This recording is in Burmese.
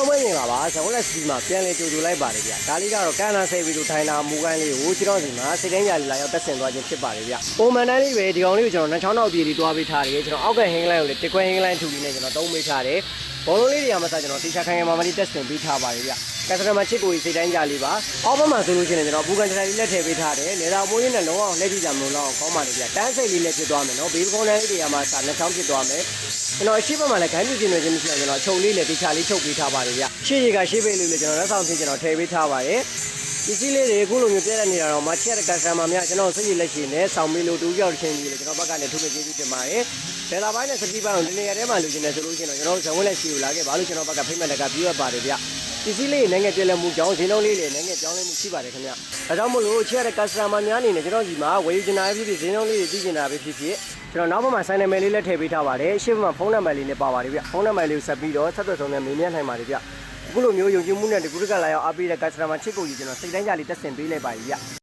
မင်းပါပါဆောင်းလက်စီမှာပြန်လေကြိုလိုက်ပါတယ်ဗျဒါလေးကတော့ကန်နာဆေးပြီးတော့ထိုင်တာမူကိုင်းလေးကိုကျွန်တော်စီမှာစိတ်တိုင်းကြလာရောက်တက်ဆင်သွားခြင်းဖြစ်ပါတယ်ဗျပုံမှန်တန်းလေးပဲဒီကောင်လေးကိုကျွန်တော်နှချောင်းနောက်ပြေးပြီးတွားပေးထားတယ်ကျွန်တော်အောက်ကဟင်းကလိုင်းကိုလည်းတစ်ခွဲဟင်းကလိုင်းထူပြီးနေကျွန်တော်သုံးပေးထားတယ်ဘောလုံးလေးတွေကမှစကျွန်တော်တီချာခိုင်ခိုင်မာမာလေးတက်ဆင်ပေးထားပါတယ်ဗျကစတမချစ်ကိုစိတ်တိုင်းကြလေးပါအောက်ဘက်မှာဆိုလို့ရှိရင်ကျွန်တော်ဘူကန်တန်လေးလက်ထည့်ပေးထားတယ်လေသာမိုးလေးနဲ့လုံးအောင်လက်ကြည့်ကြမလို့တော့ကောင်းပါလေဗျတန်းစိတ်လေးလည်းဖြစ်သွားမယ်နော်ဘေးကုန်းတန်းလေးတွေကမှစနှချောင်းဖြစ်သွားမယ်ကျွန်တော်အရှိဘက်မှာလည်းခိုင်းပြခြင်းတွေချင်းမရှိအောင်ကျွန်တော်အချုပ်လေးလည်းတီချာလေးချုပ်ပေးထားပါတယ်ဗျရှေ့ရီကရှေ့ဘက်လေးလည်းကျွန်တော်လက်ဆောင်ဖြစ်ကျွန်တော်ထည့်ပေးထားပါတယ်ဒီစီးလေးတွေအခုလိုမျိုးပြည့်ရနေတာတော့မချက်တဲ့ကစတမာများကျွန်တော်စိတ်ရလက်ရှိနဲ့ဆောင်းမီလိုတူကြောက်ချင်းကြီးလေကျွန်တော်ဘက်ကလည်းထုပ်ပေးကျေးဇူးတင်ပါတယ်ဒေတာပိုင်းနဲ့စတိပိုင်းကိုဒီနေရာထဲမှာလူချင်းနေဆိုလို့ရှိရင်တော့ကျွန်တော်ဇဝင်လက်ရှိကိုလာခဲ့ပါလို့ကျွန်တော်ဘက်ကဖိမ့်မဲ့တက်ကပြီးရပါတယ်ဗျဒီစီးလေးနိုင်ငံပြည်လက်မှုကြောင်းဈေးနှုန်းလေးတွေနိုင်ငံပြောင်းလဲမှုရှိပါတယ်ခင်ဗျဒါကြောင့်မို့လို့ချက်တဲ့ကစတမာများအနေနဲ့ကျွန်တော်ဒီမှာဝယ်ယူချင်တာဖြစ်ဖြစ်ဈေးနှုန်းလေးတွေသိချင်တာပဲဖြစ်ဖြစ်ကျွန်တော်နောက်ဘက်မှာဆိုင်နယ်မယ်လေးလည်းထည့်ပေးထားပါတယ်ရှေ့ဘက်မှာဖုန်းနံပါတ်လေးနဲ့ပါပါတယ်ဗျဖုန်းနံပါတ်လေးကိုဆက်ပြီးတော့ဆက်သွယ်ဆောင်နဲ့မေးမြန်းနိုင်ပါတယ်ဗျအခုလိုမျိုးယုံကြည်မှုနဲ့ဒီကုတ္တကလာရောက်အားပေးတဲ့ customer ချစ်ကိုကြီးကျွန်တော်စိတ်တိုင်းကြလေးတက်ဆင်ပေးလိုက်ပါပြီဗျ